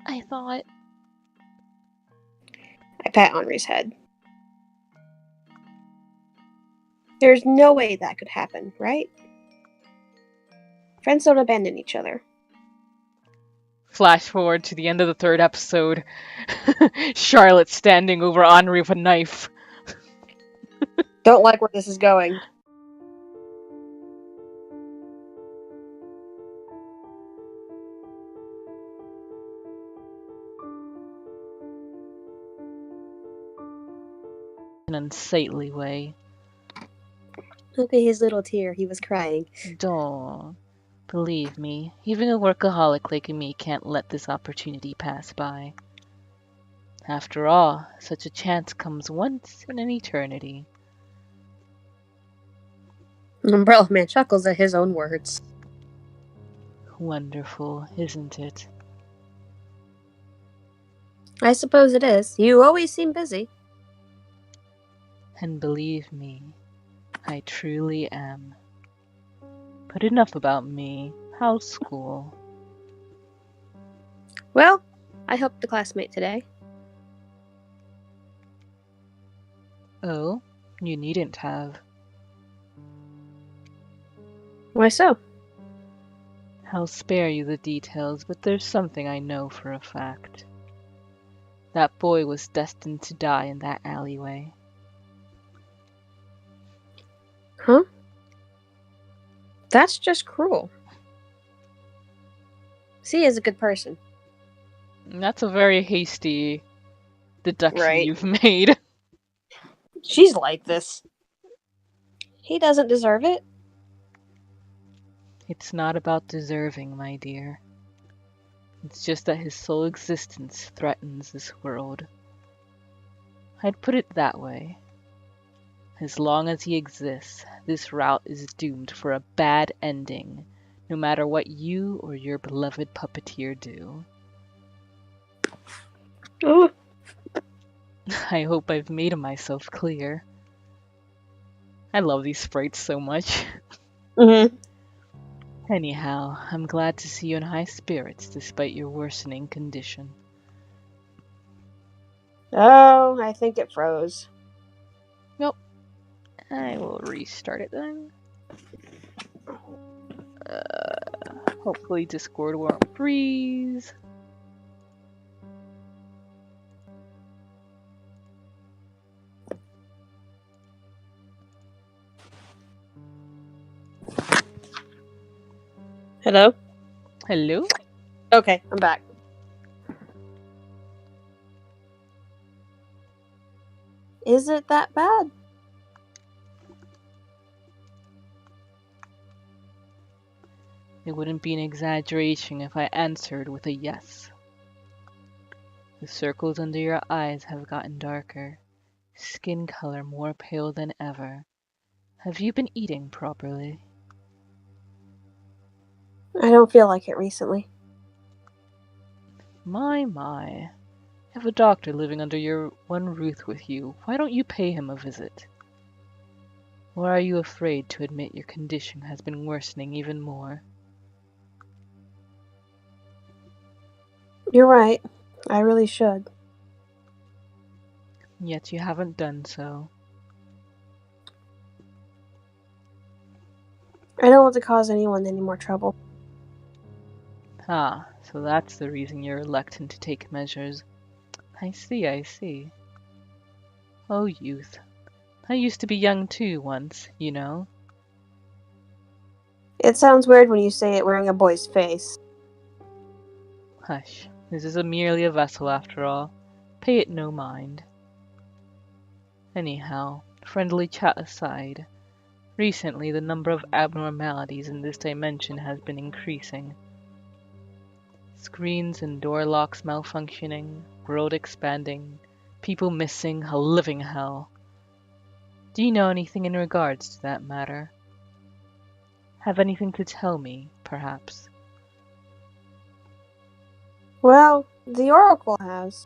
I thought... I pat Henri's head. There's no way that could happen, right? Friends don't abandon each other. Flash forward to the end of the 3rd episode. Charlotte standing over Henri with a knife. Don't like where this is going. In an unsightly way. Look at his little tear. He was crying. Don't. Believe me, even a workaholic like me can't let this opportunity pass by. After all, such a chance comes once in an eternity. Umbrella Man chuckles at his own words. Wonderful, isn't it? I suppose it is. You always seem busy. And believe me, I truly am. But enough about me. How's school? Well, I helped the classmate today. Oh, you needn't have. Why so? I'll spare you the details, but there's something I know for a fact. That boy was destined to die in that alleyway. Huh? That's just cruel. C is a good person. That's a very hasty deduction Right. you've made. She's like this. He doesn't deserve it. It's not about deserving, my dear. It's just that his sole existence threatens this world. I'd put it that way. As long as he exists, this route is doomed for a bad ending, no matter what you or your beloved puppeteer do. Oh. I hope I've made myself clear. I love these sprites so much. Mm-hmm. Anyhow, I'm glad to see you in high spirits despite your worsening condition. Oh, I think it froze. Nope. I will restart it then. Hopefully Discord won't freeze. Hello? Hello? Okay, I'm back. Is it that bad? It wouldn't be an exaggeration if I answered with a yes. The circles under your eyes have gotten darker, skin color more pale than ever. Have you been eating properly? I don't feel like it recently. My. You have a doctor living under your one roof with you. Why don't you pay him a visit? Or are you afraid to admit your condition has been worsening even more? You're right. I really should. Yet you haven't done so. I don't want to cause anyone any more trouble. Ah, so that's the reason you're reluctant to take measures. I see. Oh, youth. I used to be young too once, you know. It sounds weird when you say it wearing a boy's face. Hush, this is merely a vessel after all. Pay it no mind. Anyhow, friendly chat aside, recently the number of abnormalities in this dimension has been increasing. Screens and door locks malfunctioning, world expanding, people missing, a living hell. Do you know anything in regards to that matter? Have anything to tell me, perhaps? Well, the Oracle has.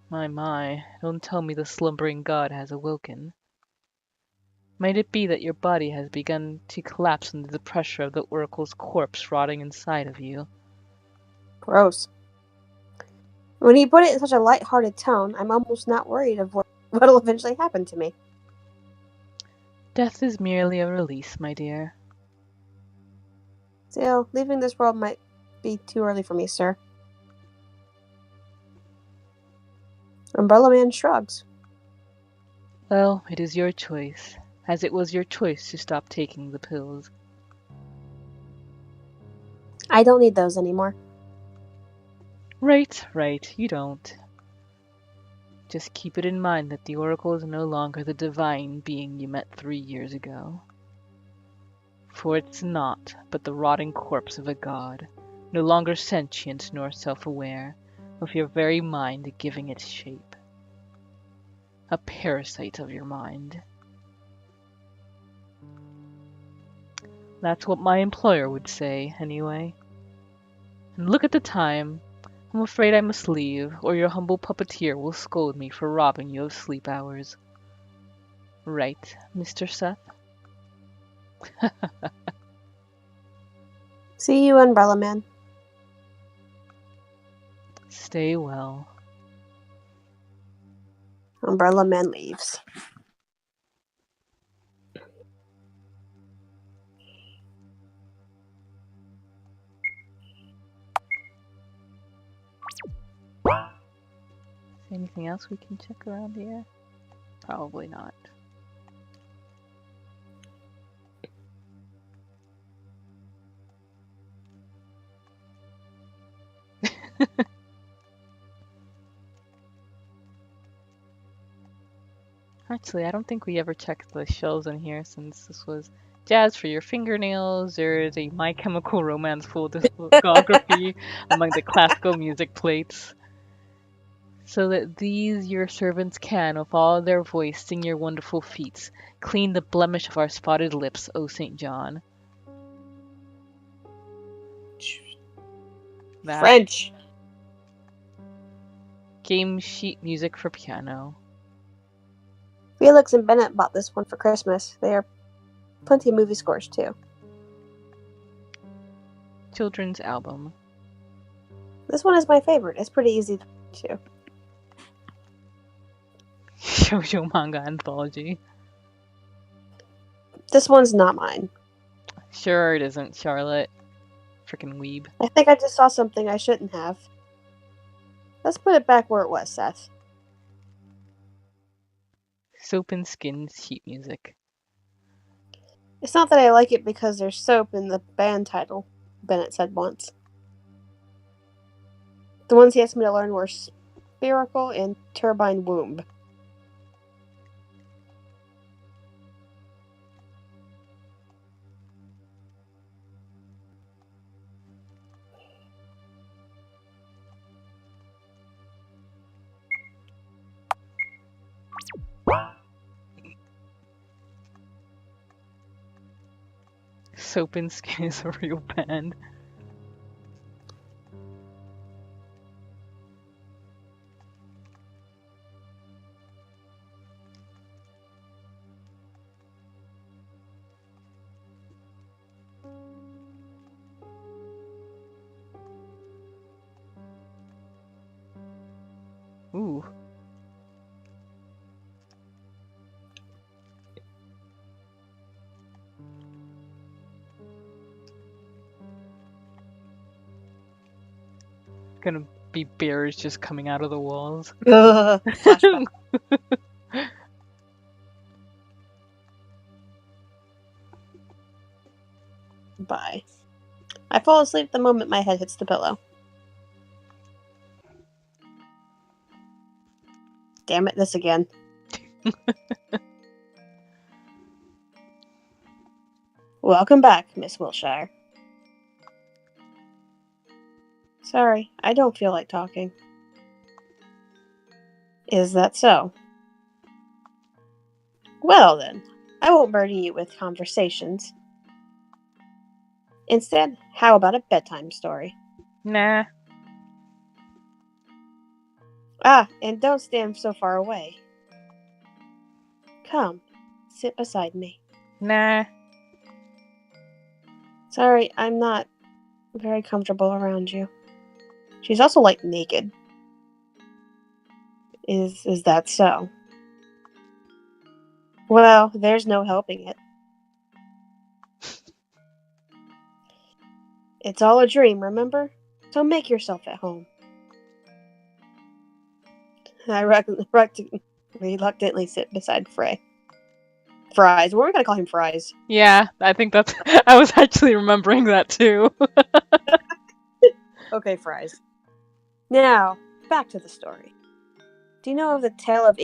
My, don't tell me the slumbering god has awoken. Might it be that your body has begun to collapse under the pressure of the Oracle's corpse rotting inside of you? Gross. When you put it in such a light-hearted tone, I'm almost not worried of what'll eventually happen to me. Death is merely a release, my dear. Still, leaving this world might be too early for me, sir. Umbrella Man shrugs. Well, it is your choice, as it was your choice to stop taking the pills. I don't need those anymore. Right, you don't. Just keep it in mind that the Oracle is no longer the divine being you met 3 years ago. For it's not but the rotting corpse of a god, no longer sentient nor self-aware, with your very mind giving it shape. A parasite of your mind. That's what my employer would say, anyway. And look at the time. I'm afraid I must leave, or your humble puppeteer will scold me for robbing you of sleep hours. Right, Mr. Seth? See you, Umbrella Man. Stay well. Umbrella Man leaves. Anything else we can check around here? Probably not. Actually, I don't think we ever checked the shelves in here since this was jazz for your fingernails. There's a My Chemical Romance full discography among the classical music plates. So that these your servants can, with all their voice, sing your wonderful feats, clean the blemish of our spotted lips, O St. John. That. French. Game sheet music for piano. Felix and Bennett bought this one for Christmas. They are plenty of movie scores, too. Children's album. This one is my favorite. It's pretty easy to. Shoujo manga anthology. This one's not mine. Sure it isn't, Charlotte. Frickin' weeb. I think I just saw something I shouldn't have. Let's put it back where it was, Seth. Soap and Skin sheet music. It's not that I like it because there's soap in the band title, Bennett said once. The ones he asked me to learn were Spherical and Turbine Womb. Soap and Skin is a real band. Ooh. Gonna be bears just coming out of the walls. Flashback. Bye. I fall asleep the moment my head hits the pillow. Damn it, this again. Welcome back, Miss Wilshire. Sorry, I don't feel like talking. Is that so? Well then, I won't burden you with conversations. Instead, how about a bedtime story? Nah. Ah, and don't stand so far away. Come, sit beside me. Nah. Sorry, I'm not very comfortable around you. She's also, like, naked. Is that so? Well, there's no helping it. It's all a dream, remember? So make yourself at home. I reluctantly sit beside Frey. Fries. We're gonna call him Fries. Yeah, I think that's. I was actually remembering that too. Okay, Fries. Now, back to the story. Do you know of the tale of the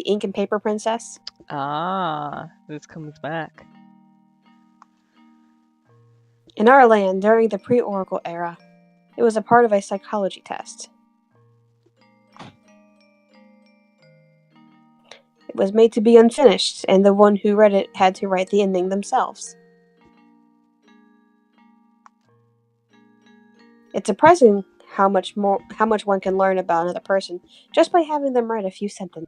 ink and paper princess? Ah, this comes back. In our land, during the pre-Oracle era, it was a part of a psychology test. It was made to be unfinished, and the one who read it had to write the ending themselves. It's surprising how much one can learn about another person just by having them write a few sentences.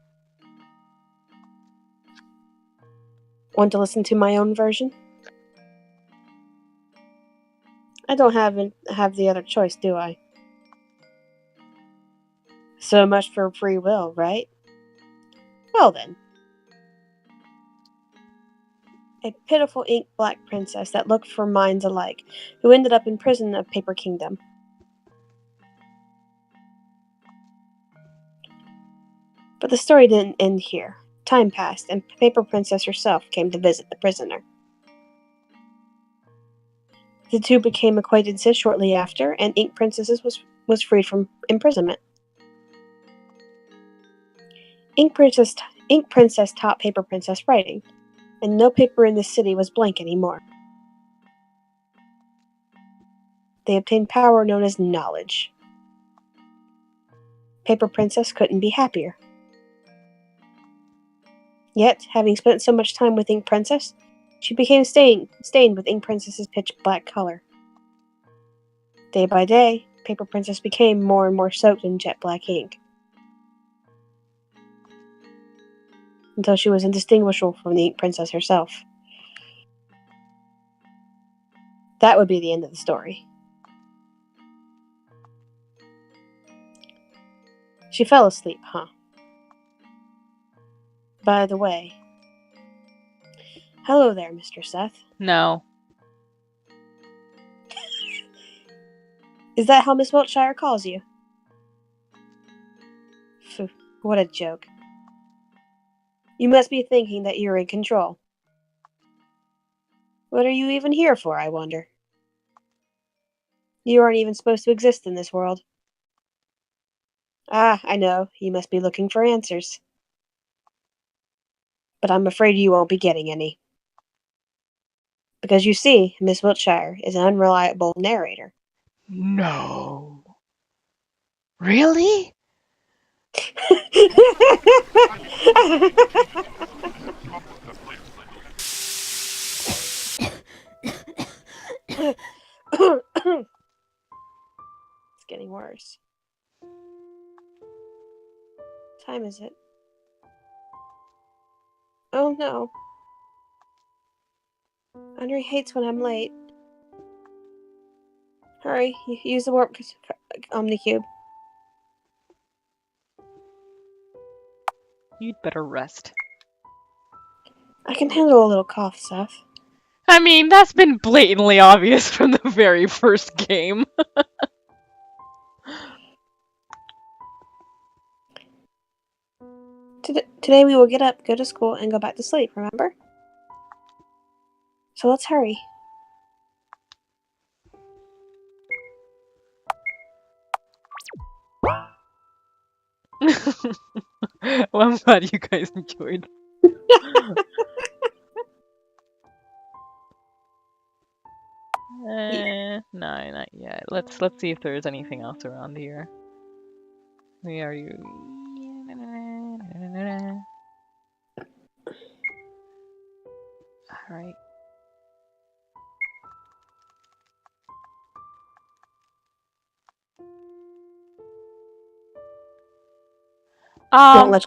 Want to listen to my own version? I don't have the other choice, do I? So much for free will, right? Well then. A pitiful ink-black princess that looked for minds alike, who ended up in prison of Paper Kingdom. But the story didn't end here. Time passed, and Paper Princess herself came to visit the prisoner. The two became acquaintances shortly after, and Ink Princess was freed from imprisonment. Ink Princess taught Paper Princess writing, and no paper in the city was blank anymore. They obtained power known as knowledge. Paper Princess couldn't be happier. Yet, having spent so much time with Ink Princess, she became stained with Ink Princess's pitch black color. Day by day, Paper Princess became more and more soaked in jet black ink, until she was indistinguishable from the Ink Princess herself. That would be the end of the story. She fell asleep, huh? By the way, hello there, Mr. Seth. No. Is that how Miss Wiltshire calls you? Phew, what a joke. You must be thinking that you're in control. What are you even here for, I wonder? You aren't even supposed to exist in this world. Ah, I know, you must be looking for answers. But I'm afraid you won't be getting any. Because you see, Miss Wiltshire is an unreliable narrator. No. Really? It's getting worse. What time is it? Oh no. Henry hates when I'm late. Hurry, use the warp omnicube. You'd better rest. I can handle a little cough, Seth. I mean, that's been blatantly obvious from the very first game. Today we will get up, go to school, and go back to sleep, remember? So let's hurry. Well, I'm glad you guys enjoyed. No, not yet. Let's see if there's anything else around here. We are you. All right. Won't let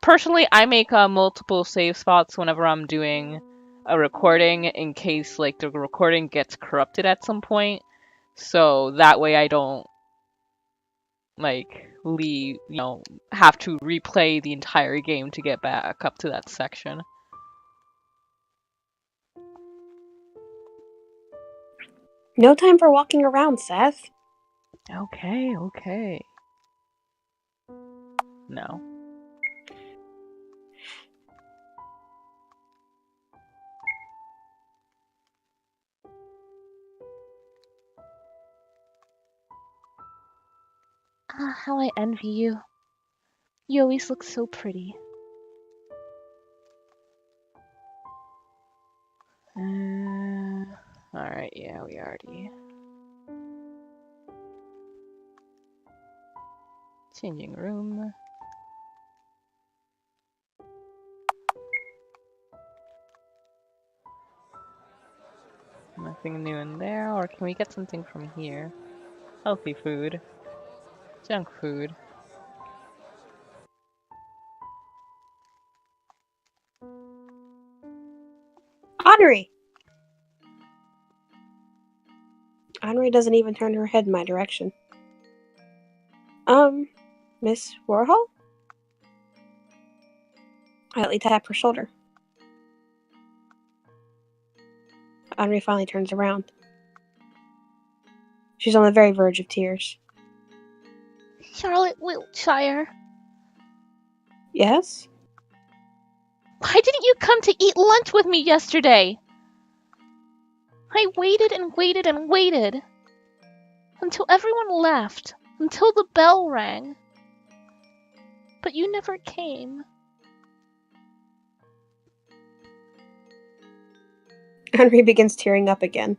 Personally, I make multiple save spots whenever I'm doing a recording in case like the recording gets corrupted at some point. So that way I don't like have to replay the entire game to get back up to that section. No time for walking around, Seth. Okay. No. Ah, how I envy you. You always look so pretty. Alright, yeah, we already... Changing room. Nothing new in there, or can we get something from here? Healthy food. Junk food. Audrey! Audrey doesn't even turn her head in my direction. Miss Warhol? I lightly tap her shoulder. Audrey finally turns around. She's on the very verge of tears. Charlotte Wiltshire. Yes? Why didn't you come to eat lunch with me yesterday? I waited and waited and waited. Until everyone left. Until the bell rang. But you never came. Henry begins tearing up again.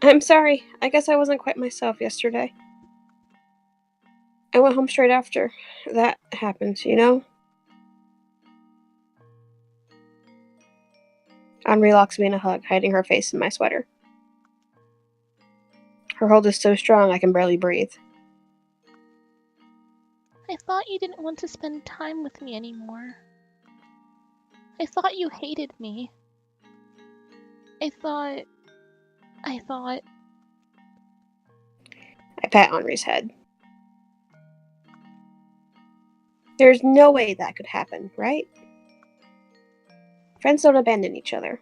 I'm sorry. I guess I wasn't quite myself yesterday. I went home straight after that happened, you know? Henry locks me in a hug, hiding her face in my sweater. Her hold is so strong I can barely breathe. I thought you didn't want to spend time with me anymore. I thought you hated me. I thought... I pat Henry's head. There's no way that could happen, right? Friends don't abandon each other.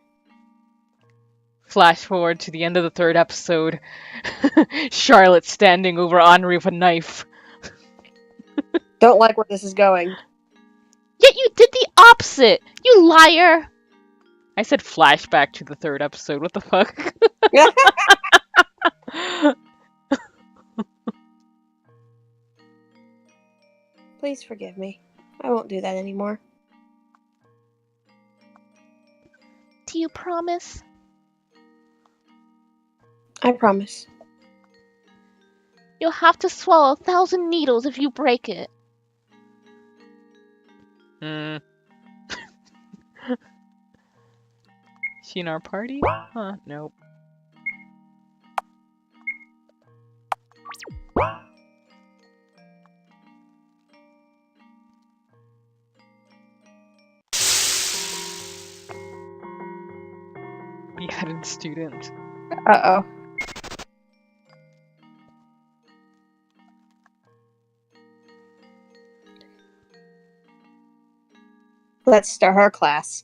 Flash forward to the end of the 3rd episode. Charlotte standing over Henri with a knife. Don't like where this is going. Yet you did the opposite! You liar! I said flashback to the 3rd episode. What the fuck? Please forgive me. I won't do that anymore. Do you promise? I promise. You'll have to swallow 1,000 needles if you break it. She in our party? Huh, nope. Beheaded student. Uh-oh. Let's start our class.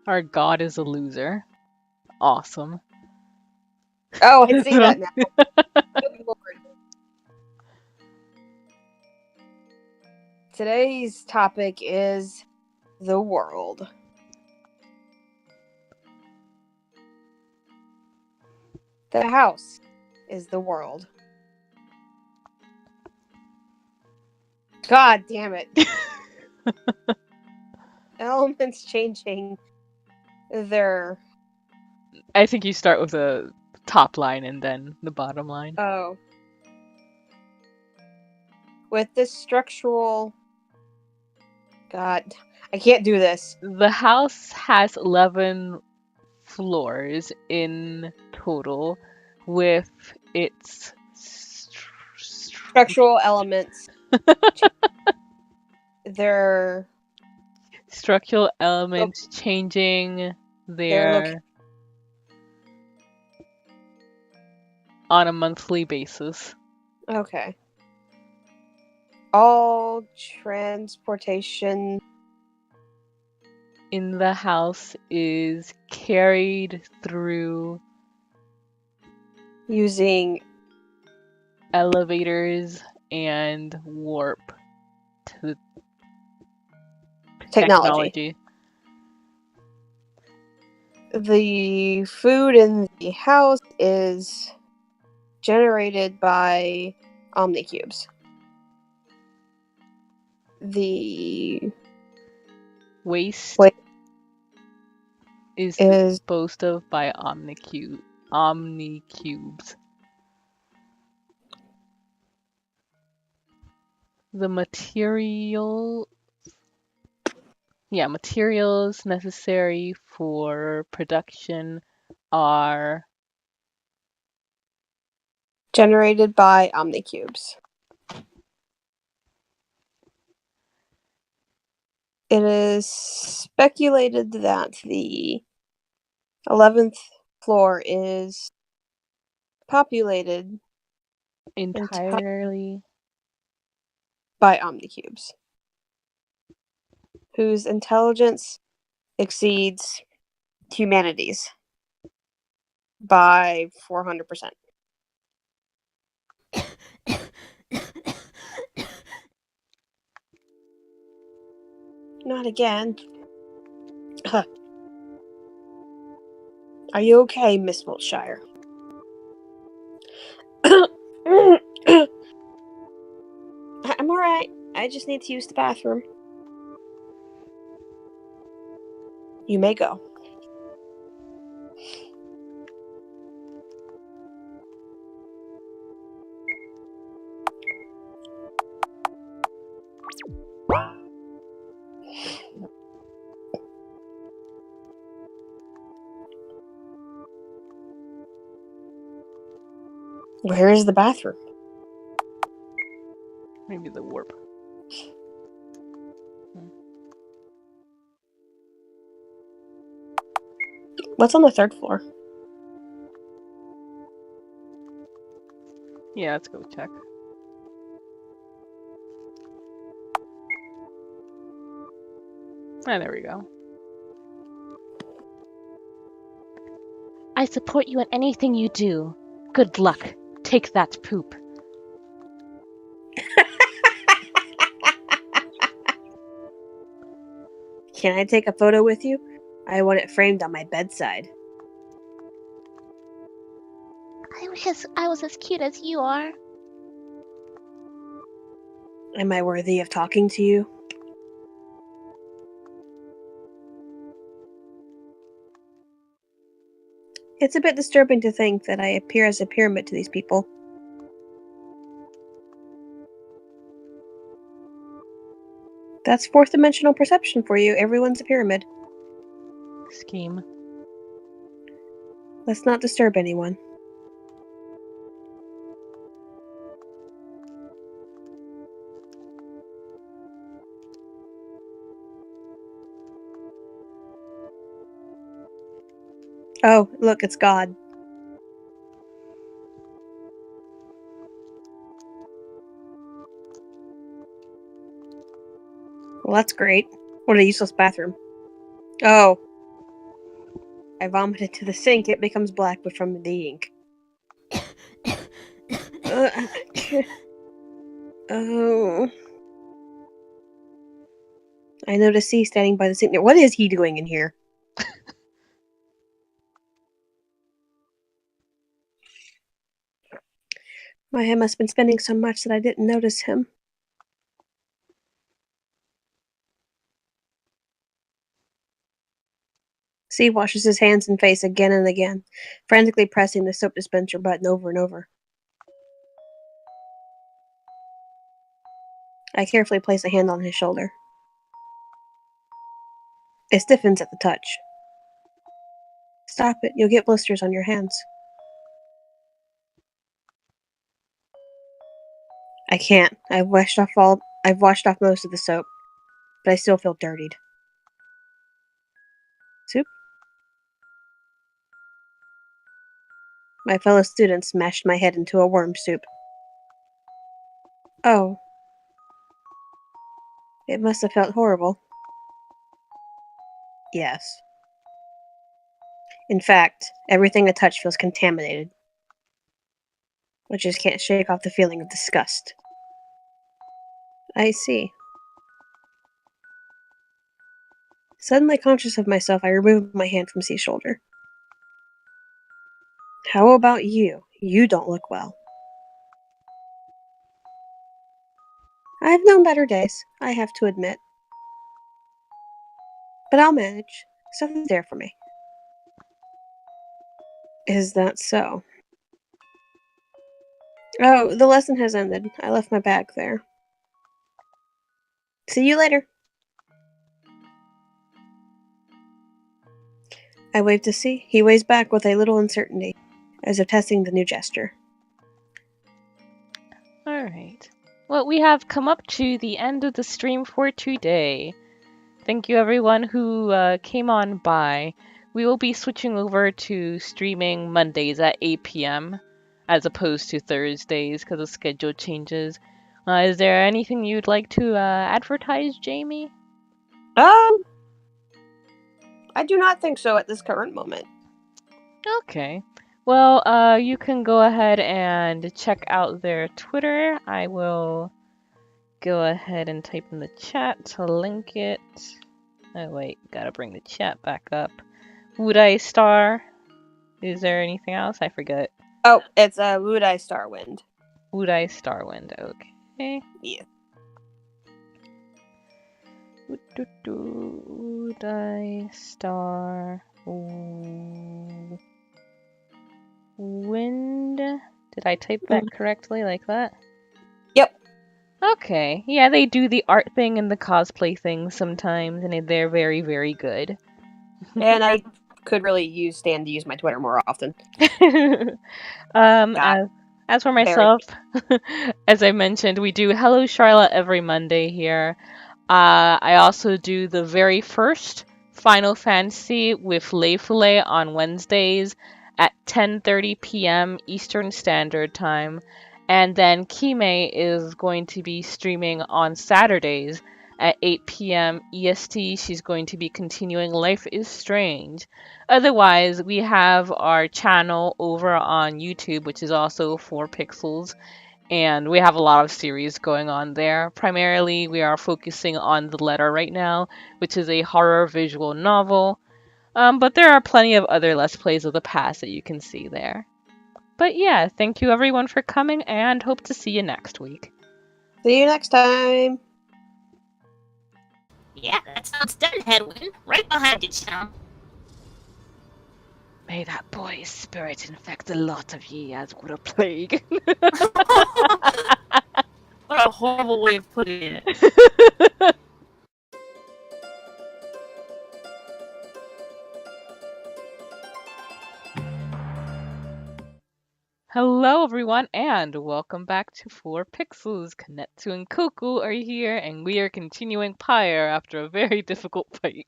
Our god is a loser. Awesome. Oh, I see that now. Good Lord. Today's topic is the world. The house is the world. God damn it. Elements changing their... I think you start with the top line and then the bottom line. Oh. With this structural... God, I can't do this. The house has 11 floors in total, with its Structural elements. Their structural elements changing their on a monthly basis. Okay. All transportation In the house is carried through using elevators and warp to technology. The food in the house is generated by omnicubes. The Waste Wait. is is disposed of by omnicubes. The materials necessary for production are generated by omnicubes. It is speculated that the 11th floor is populated entirely by omnicubes, whose intelligence exceeds humanity's by 400%. Not again. Are you okay, Miss Wiltshire? I'm alright. I just need to use the bathroom. You may go. Where is the bathroom? maybe the warp. What's on the 3rd floor? Yeah, let's go check. Ah, there we go. I support you in anything you do. Good luck. Take that poop. Can I take a photo with you? I want it framed on my bedside. I wish I was as cute as you are. Am I worthy of talking to you? It's a bit disturbing to think that I appear as a pyramid to these people. That's 4th dimensional perception for you. Everyone's a pyramid. Scheme. Let's not disturb anyone. Oh, look, it's God. Well, that's great. What a useless bathroom. Oh. I vomit it to the sink. It becomes black, but from the ink. Oh. I notice C standing by the sink. What is he doing in here? My head must have been spinning so much that I didn't notice him. C washes his hands and face again and again, frantically pressing the soap dispenser button over and over. I carefully place a hand on his shoulder. It stiffens at the touch. Stop it, you'll get blisters on your hands. I can't. I've washed off most of the soap, but I still feel dirtied. Soup? My fellow students mashed my head into a worm soup. Oh. It must have felt horrible. Yes. In fact, everything I touch feels contaminated. I just can't shake off the feeling of disgust. I see. Suddenly conscious of myself, I removed my hand from C's shoulder. How about you? You don't look well. I've known better days, I have to admit. But I'll manage. Something's there for me. Is that so? Oh, the lesson has ended. I left my bag there. See you later. I wave to C. He waves back with a little uncertainty, as if testing the new gesture. Alright. Well, we have come up to the end of the stream for today. Thank you everyone who came on by. We will be switching over to streaming Mondays at 8 p.m. as opposed to Thursdays because the schedule changes. Is there anything you'd like to advertise, Jamie? I do not think so at this current moment. Okay. Well, you can go ahead and check out their Twitter. I will go ahead and type in the chat to link it. Oh wait, gotta bring the chat back up. Woodeye Star. Is there anything else? I forget. Oh, it's Woodeye Starwind. Woodeye Starwind. Okay. Yeah. Woodeye Star Wind. Did I type that correctly like that? Yep. Okay. Yeah, they do the art thing and the cosplay thing sometimes, and they're very, very good. And I could really stand to use my Twitter more often. As for myself, as I mentioned, we do Hello Charlotte every Monday here. I also do the very first Final Fantasy with Layfulay on Wednesdays at 10:30 p.m. Eastern Standard Time. And then Kime is going to be streaming on Saturdays at 8 p.m. EST. She's going to be continuing Life is Strange. Otherwise, we have our channel over on YouTube, which is also 4pixels. And we have a lot of series going on there. Primarily, we are focusing on The Letter right now, which is a horror visual novel. But there are plenty of other Let's Plays of the past that you can see there. But yeah, thank you everyone for coming, and hope to see you next week. See you next time. Yeah, that sounds done, Headwind. Right behind you, chum. May that boy's spirit infect a lot of ye as would a plague. What a horrible way of putting it. Hello everyone, and welcome back to 4pixels. Kanetsu and Koku are here, and we are continuing Pyre after a very difficult fight.